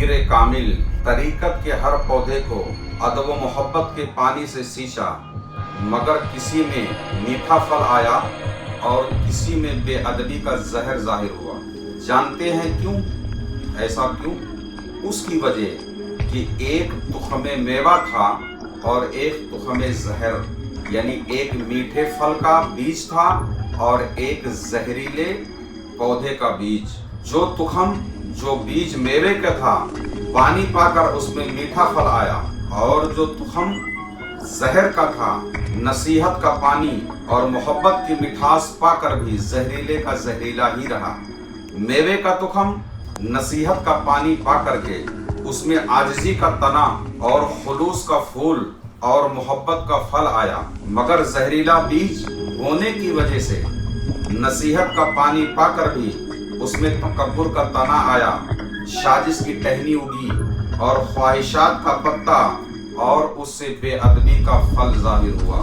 पीर कामिल तरीकत के हर पौधे को अदब व मोहब्बत के पानी से सींचा, मगर किसी में मीठा फल आया और किसी में बेअदबी का जहर जाहिर हुआ। जानते हैं क्यों? ऐसा क्यों? उसकी वजह कि एक तुख़्म मेवा था और एक तुख़्म जहर, यानी एक मीठे फल का बीज था और एक जहरीले पौधे का बीज। जो बीज मेवे का था, पानी पाकर उसमें मीठा फल आया, और जो तुख़्म जहर का था, नसीहत का पानी और मोहब्बत की मिठास पाकर भी जहरीले का जहरीला ही रहा। मेवे का तुख़्म नसीहत का पानी पाकर के उसमें आजिज़ी का तना और खुलूस का फूल और मोहब्बत का फल आया, मगर जहरीला बीज होने की वजह से नसीहत का पानी पाकर भी उसमें तकब्बुर का तना आया, साजिश की टहनी उगी और ख्वाहिशात का पत्ता और उससे बेअदबी का फल जाहिर हुआ।